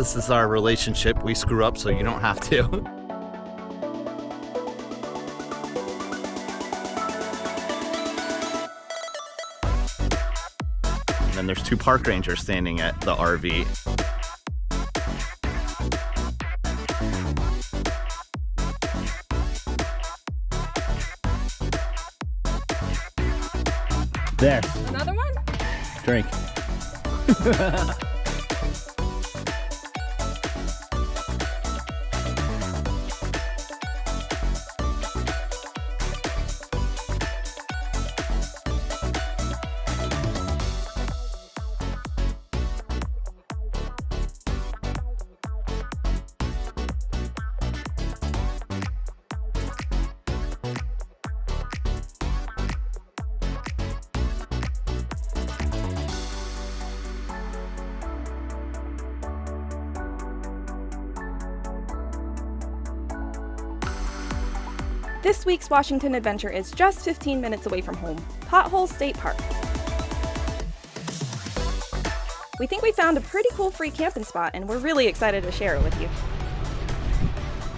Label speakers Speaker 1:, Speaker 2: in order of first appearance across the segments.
Speaker 1: This is our relationship. We screw up so you don't have to. And then there's two park rangers standing at the RV.
Speaker 2: There.
Speaker 3: Another one?
Speaker 2: Drink.
Speaker 3: This week's Washington adventure is just 15 minutes away from home, Potholes State Park. We think we found a pretty cool free camping spot, and we're really excited to share it with you.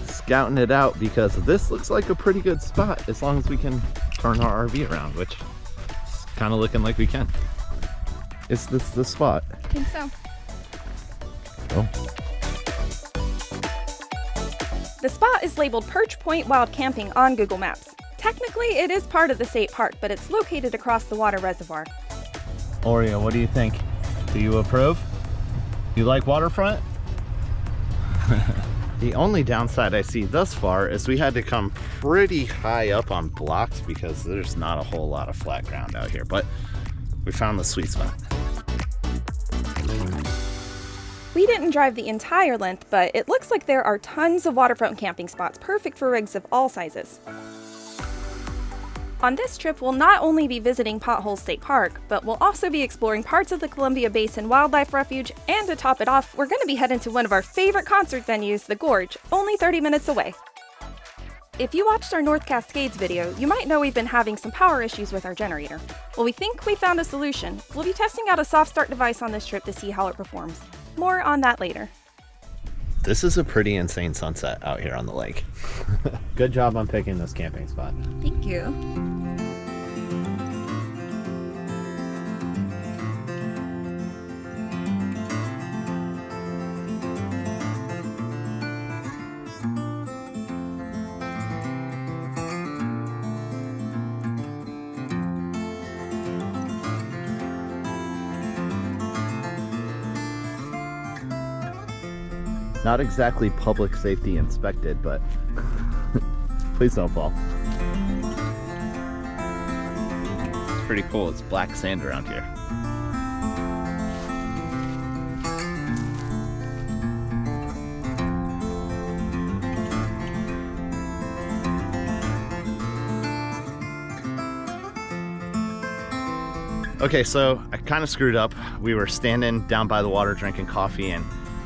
Speaker 1: Scouting it out because this looks like a pretty good spot as long as we can turn our RV around, which is kind of looking like we can. Is this the spot?
Speaker 3: I think so.
Speaker 1: Oh.
Speaker 3: The spot is labeled Perch Point Wild Camping on Google Maps. Technically, it is part of the state park, but it's located across the water reservoir.
Speaker 2: Oreo, what do you think? Do you approve? You like waterfront?
Speaker 1: The only downside I see thus far is we had to come pretty high up on blocks because there's not a whole lot of flat ground out here, but we found the sweet spot.
Speaker 3: We didn't drive the entire length, but it looks like there are tons of waterfront camping spots perfect for rigs of all sizes. On this trip, we'll not only be visiting Potholes State Park, but we'll also be exploring parts of the Columbia Basin Wildlife Refuge, and to top it off, we're going to be heading to one of our favorite concert venues, the Gorge, only 30 minutes away. If you watched our North Cascades video, you might know we've been having some power issues with our generator. Well, we think we found a solution. We'll be testing out a soft start device on this trip to see how it performs. More on that later.
Speaker 1: This is a pretty insane sunset out here on the lake.
Speaker 2: Good job on picking this camping spot.
Speaker 3: Thank you.
Speaker 1: Not exactly public safety inspected, but
Speaker 2: Please don't fall.
Speaker 1: it's pretty cool. It's black sand around here. Okay, so I kind of screwed up. We were standing down by the water drinking coffee, and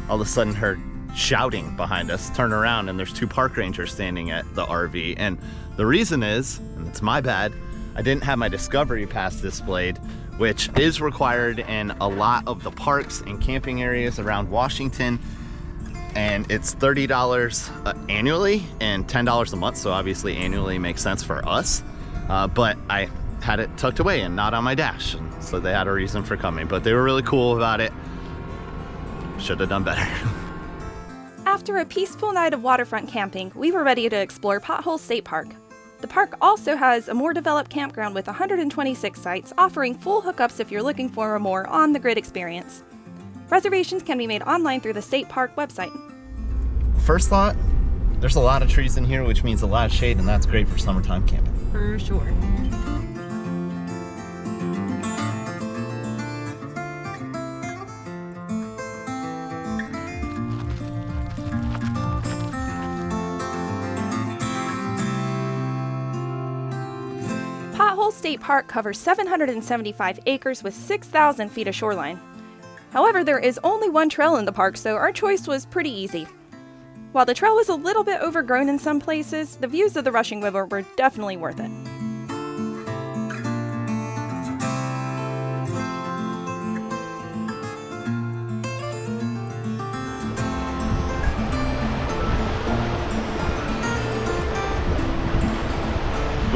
Speaker 1: all of a sudden heard shouting behind us. Turn around and there's two park rangers standing at the RV, and the reason is, and it's my bad, I didn't have my Discovery Pass displayed, which is required in a lot of the parks and camping areas around Washington, and it's $30 annually and $10 a month, so obviously annually makes sense for us, but I had it tucked away and not on my dash, and so they had a reason for coming, but they were really cool about it. Should have done better.
Speaker 3: After a peaceful night of waterfront camping, we were ready to explore Potholes State Park. The park also has a more developed campground with 126 sites, offering full hookups if you're looking for a more on-the-grid experience. Reservations can be made online through the state park website.
Speaker 1: First thought, there's a lot of trees in here, which means a lot of shade, and that's great for summertime camping.
Speaker 3: For sure. Potholes State Park covers 775 acres with 6,000 feet of shoreline. However, there is only one trail in the park, so our choice was pretty easy. While the trail was a little bit overgrown in some places, the views of the rushing river were definitely worth it.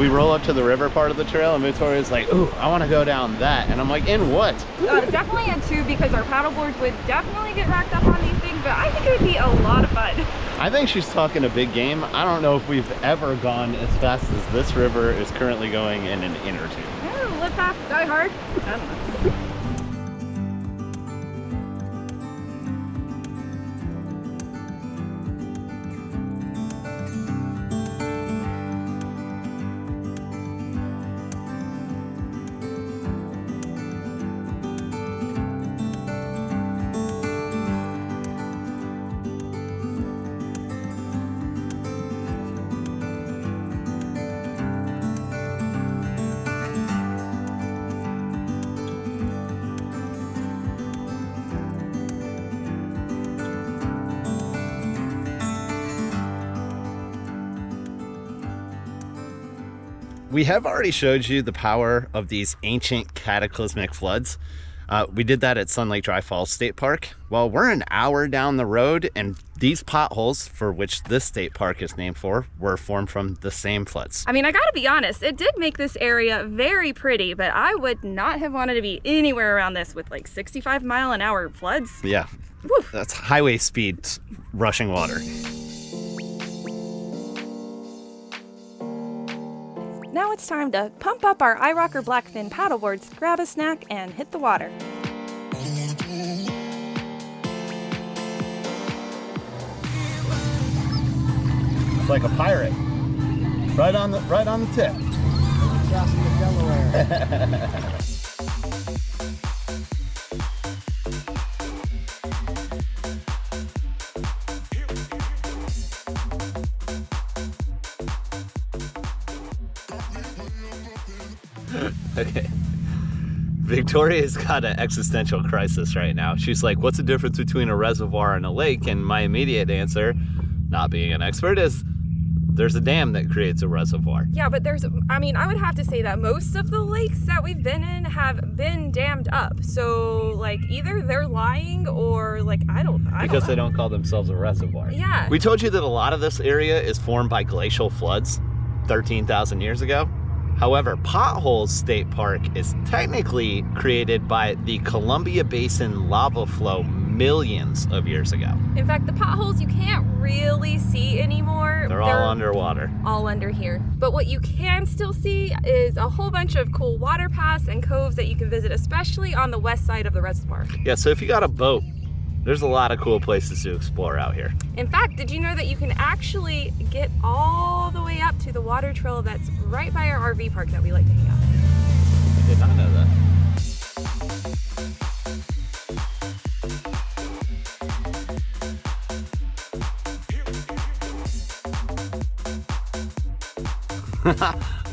Speaker 1: we roll up to the river part of the trail, and Victoria's like, ooh, I want to go down that. And I'm like, in what?
Speaker 3: Definitely in two, because our paddleboards would definitely get racked up on these things, but I think it would be a lot of fun.
Speaker 1: I think she's talking a big game. I don't know if we've ever gone as fast as this river is currently going in an inner tube.
Speaker 3: Yeah, live fast, die hard. I don't know.
Speaker 1: We have already showed you the power of these ancient cataclysmic floods. We did that at Sun Lake Dry Falls State Park. Well, we're an hour down the road, and these potholes, for which this state park is named for, were formed from the same floods.
Speaker 3: I mean, I gotta be honest, it did make this area very pretty, but I would not have wanted to be anywhere around this with like 65-mile-an-hour floods.
Speaker 1: Yeah,
Speaker 3: Woo.
Speaker 1: That's highway speed rushing water.
Speaker 3: Now it's time to pump up our iRocker Blackfin paddleboards, grab a snack, and hit the water.
Speaker 2: It's like a pirate. Right on the tip.
Speaker 4: Crossing the Delaware.
Speaker 1: Okay. Victoria's got an existential crisis right now. She's like, what's the difference between a reservoir and a lake? And my immediate answer, not being an expert, is there's a dam that creates a reservoir.
Speaker 3: Yeah, but I would have to say that most of the lakes that we've been in have been dammed up. So, like, either they're lying or, like, I don't know.
Speaker 1: Because they don't call themselves a reservoir.
Speaker 3: Yeah.
Speaker 1: We told you that a lot of this area is formed by glacial floods 13,000 years ago. However, Potholes State Park is technically created by the Columbia Basin lava flow millions of years ago.
Speaker 3: In fact, the potholes you can't really see anymore.
Speaker 1: They're all underwater.
Speaker 3: All under here. But what you can still see is a whole bunch of cool water paths and coves that you can visit, especially on the west side of the reservoir.
Speaker 1: Yeah, so if you got a boat, there's a lot of cool places to explore out here.
Speaker 3: In fact, did you know that you can actually get all the way up to the water trail that's right by our RV park that we like to hang out?
Speaker 1: I did not know that.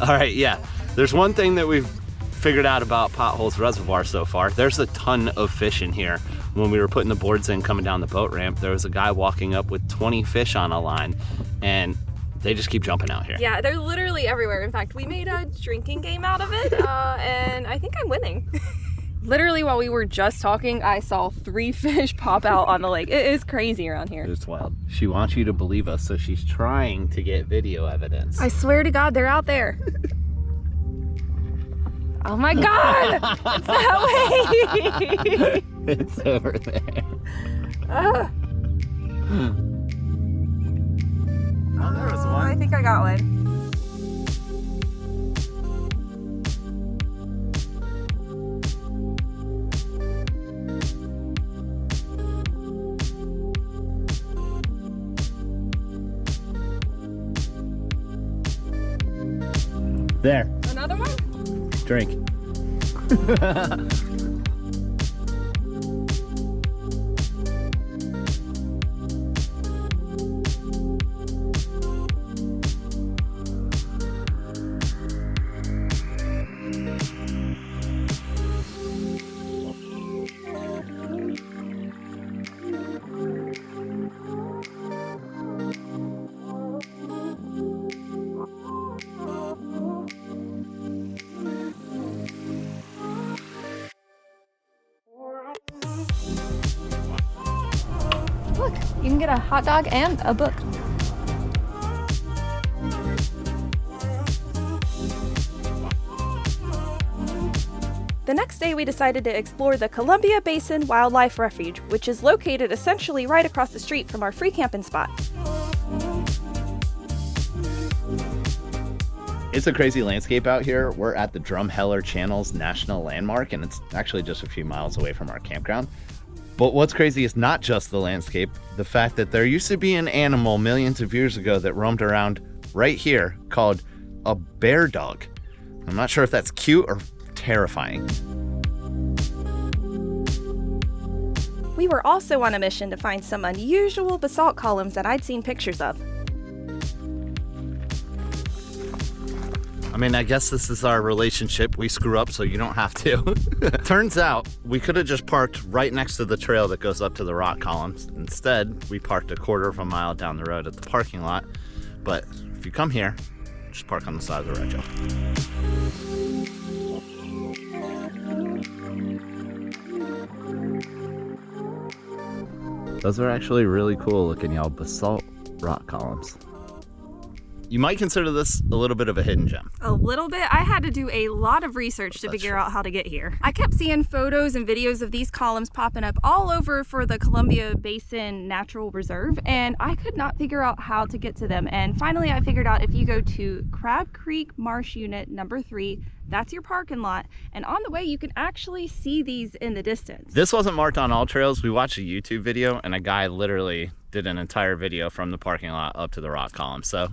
Speaker 1: All right, yeah. There's one thing that we've figured out about Potholes Reservoir so far. There's a ton of fish in here. When we were putting the boards in coming down the boat ramp, there was a guy walking up with 20 fish on a line, and they just keep jumping out here.
Speaker 3: Yeah, they're literally everywhere. In fact, we made a drinking game out of it, and I think I'm winning. Literally, while we were just talking, I saw 3 fish pop out on the lake. It is crazy around here.
Speaker 1: It's wild. She wants you to believe us, so she's trying to get video evidence.
Speaker 3: I swear to God, they're out there. Oh my God! It's that way!
Speaker 1: It's over there.
Speaker 3: Oh,
Speaker 1: There was
Speaker 3: I
Speaker 1: one.
Speaker 3: think I got one.
Speaker 2: There.
Speaker 3: Another one?
Speaker 2: Drink.
Speaker 3: Look, you can get a hot dog and a book. The next day, we decided to explore the Columbia Basin Wildlife Refuge, which is located essentially right across the street from our free camping spot.
Speaker 1: It's a crazy landscape out here. We're at the Drumheller Channels National Landmark, and it's actually just a few miles away from our campground. But what's crazy is not just the landscape, the fact that there used to be an animal millions of years ago that roamed around right here called a bear dog. I'm not sure if that's cute or terrifying.
Speaker 3: We were also on a mission to find some unusual basalt columns that I'd seen pictures of.
Speaker 1: I mean, I guess this is our relationship. We screw up so you don't have to. Turns out we could have just parked right next to the trail that goes up to the rock columns. Instead, we parked a quarter of a mile down the road at the parking lot. But if you come here, just park on the side of the road, Joe. Those are actually really cool looking, y'all. Basalt rock columns. You might consider this a little bit of a hidden gem.
Speaker 3: A little bit. I had to do a lot of research to figure out how to get here. I kept seeing photos and videos of these columns popping up all over for the Columbia Basin Natural Reserve, and I could not figure out how to get to them. And finally, I figured out if you go to Crab Creek Marsh Unit number 3, that's your parking lot, and on the way you can actually see these in the distance.
Speaker 1: This wasn't marked on all trails. We watched a YouTube video, and a guy literally did an entire video from the parking lot up to the rock column. So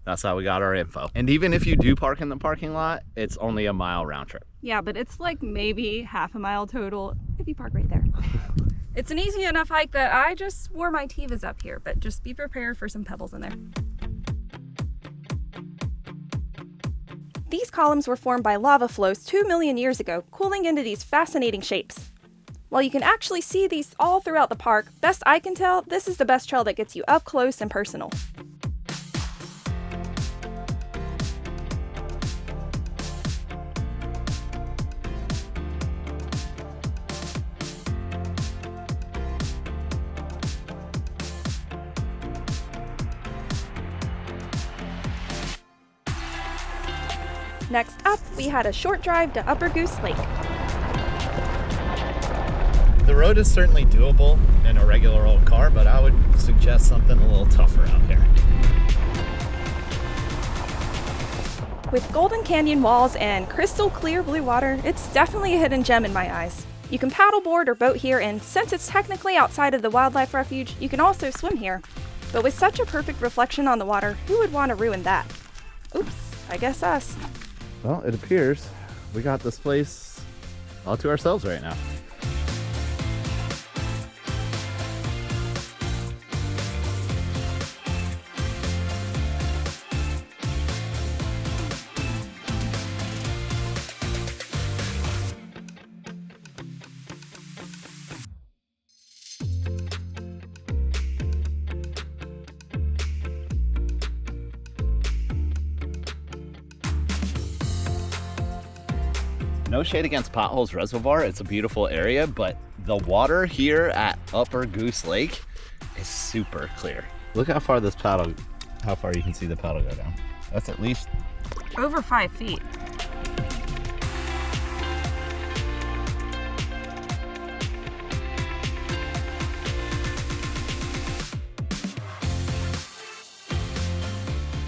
Speaker 1: that's how we got our info. And even if you do park in the parking lot, it's only a mile round trip.
Speaker 3: Yeah, but it's like maybe half a mile total if you park right there. It's an easy enough hike that I just wore my Tevas up here, but just be prepared for some pebbles in there. These columns were formed by lava flows 2 million years ago, cooling into these fascinating shapes. While you can actually see these all throughout the park, best I can tell, this is the best trail that gets you up close and personal. Next up, we had a short drive to Upper Goose Lake.
Speaker 1: The road is certainly doable in a regular old car, but I would suggest something a little tougher out here.
Speaker 3: With Golden Canyon walls and crystal clear blue water, it's definitely a hidden gem in my eyes. You can paddleboard or boat here, and since it's technically outside of the wildlife refuge, you can also swim here. But with such a perfect reflection on the water, who would want to ruin that? Oops, I guess us.
Speaker 1: Well, it appears we got this place all to ourselves right now. No shade against Potholes Reservoir, it's a beautiful area, but the water here at Upper Goose Lake is super clear. Look how far you can see the paddle go down. That's at least
Speaker 3: Over 5 feet.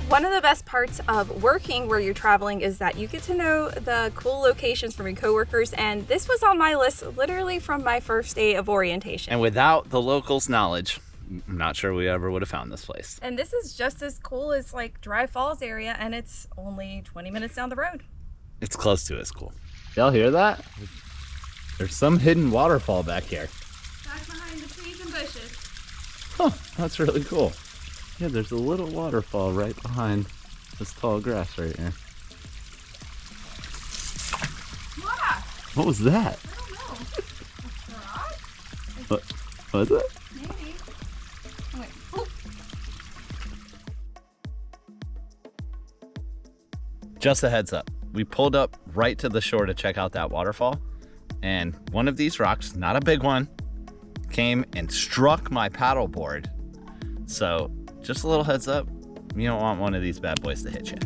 Speaker 3: One of the best parts of working where you're traveling is that you get to know the cool locations from your coworkers, and this was on my list literally from my first day of orientation.
Speaker 1: And without the locals' knowledge, I'm not sure we ever would have found this place.
Speaker 3: And this is just as cool as like Dry Falls area, and it's only 20 minutes down the road.
Speaker 1: It's close to as cool. Y'all hear that? There's some hidden waterfall back here.
Speaker 3: Back behind the trees and bushes.
Speaker 1: Huh, that's really cool. Yeah, there's a little waterfall right behind this tall grass right here. What was that?
Speaker 3: I don't know. A rock?
Speaker 1: What was it?
Speaker 3: Maybe. Oh, wait. Oh.
Speaker 1: Just a heads up. We pulled up right to the shore to check out that waterfall, and one of these rocks, not a big one, came and struck my paddleboard. So just a little heads up, you don't want one of these bad boys to hit you.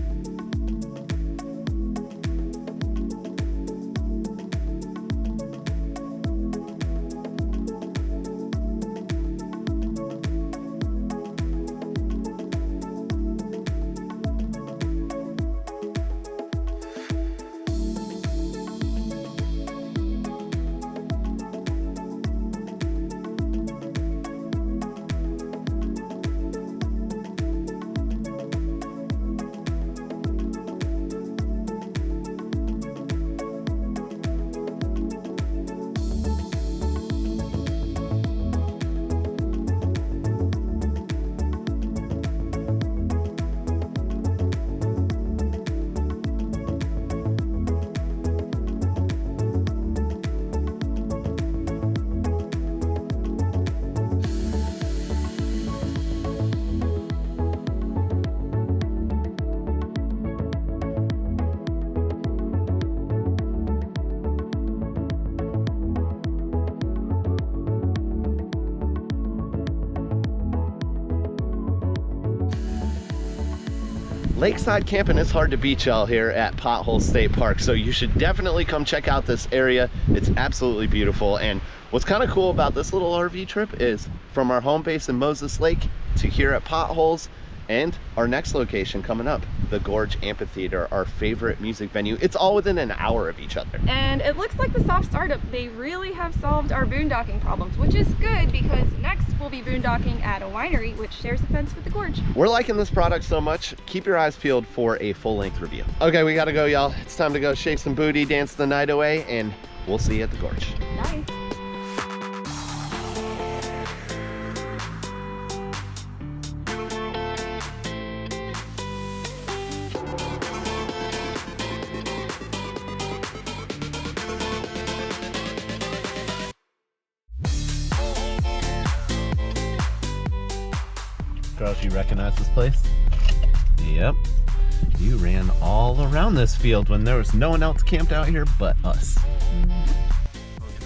Speaker 1: Lakeside camping is hard to beat, y'all, here at Potholes State Park, so you should definitely come check out this area. It's absolutely beautiful, and what's kind of cool about this little RV trip is from our home base in Moses Lake to here at Potholes, and our next location coming up, the Gorge Amphitheater, our favorite music venue. It's all within an hour of each other.
Speaker 3: And it looks like the soft startup, they really have solved our boondocking problems, which is good because next we'll be boondocking at a winery which shares a fence with the gorge.
Speaker 1: We're liking this product so much, keep your eyes peeled for a full-length review. Okay, we gotta go, y'all. It's time to go shake some booty, dance the night away, and we'll see you at the gorge.
Speaker 3: Bye.
Speaker 2: Girls, you recognize this place? Yep. You ran all around this field when there was no one else camped out here but us.
Speaker 5: Looking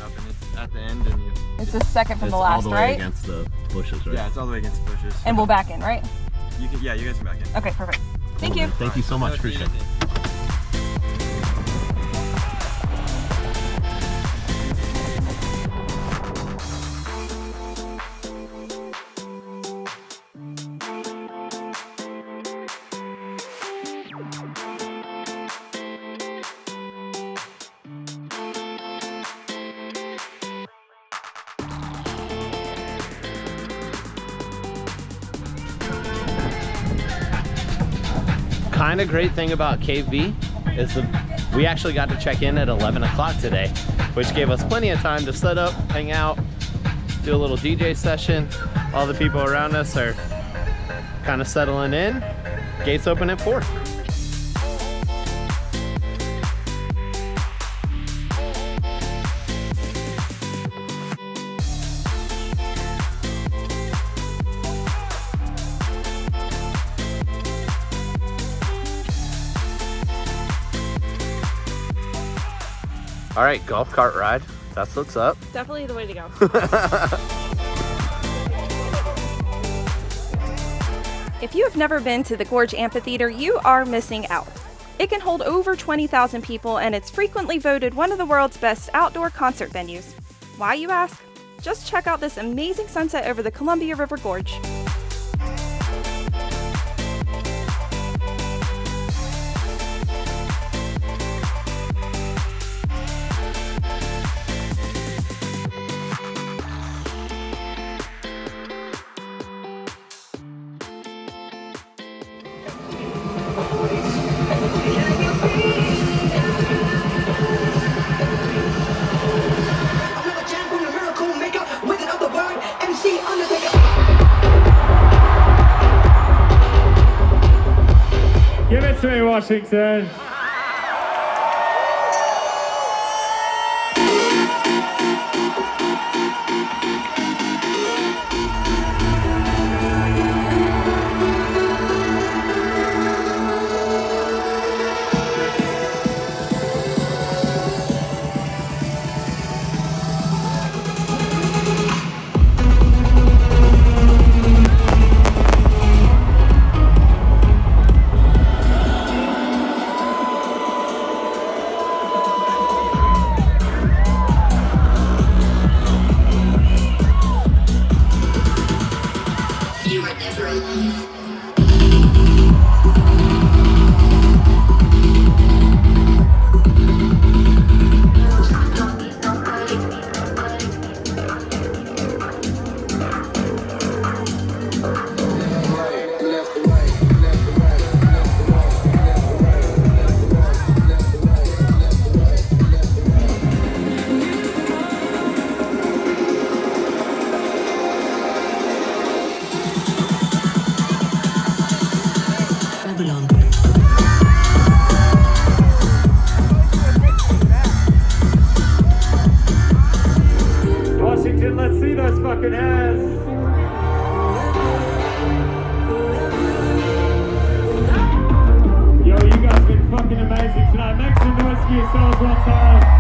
Speaker 5: up and it's at the end and you...
Speaker 3: It's the second from
Speaker 2: It's
Speaker 3: the last,
Speaker 2: all the way
Speaker 3: right?
Speaker 2: against the bushes, right?
Speaker 5: Yeah, it's all the way against the bushes.
Speaker 3: And we'll back in, right?
Speaker 5: You can, yeah, you guys can back in.
Speaker 3: Okay, perfect. Thank
Speaker 2: Cool,
Speaker 3: you.
Speaker 2: man. Thank you so much. Appreciate it.
Speaker 1: Kind of great thing about Cave B is we actually got to check in at 11 o'clock today, which gave us plenty of time to set up, hang out, do a little DJ session. All the people around us are kind of settling in. Gates open at 4. All right, golf cart ride. That's what's up.
Speaker 3: Definitely the way to go. If you have never been to the Gorge Amphitheater, you are missing out. It can hold over 20,000 people, and it's frequently voted one of the world's best outdoor concert venues. Why, you ask? Just check out this amazing sunset over the Columbia River Gorge.
Speaker 6: Give it to me, Washington. Washington, let's see those fucking hands. Yo, you guys been fucking amazing tonight. Make some noise for yourselves one time.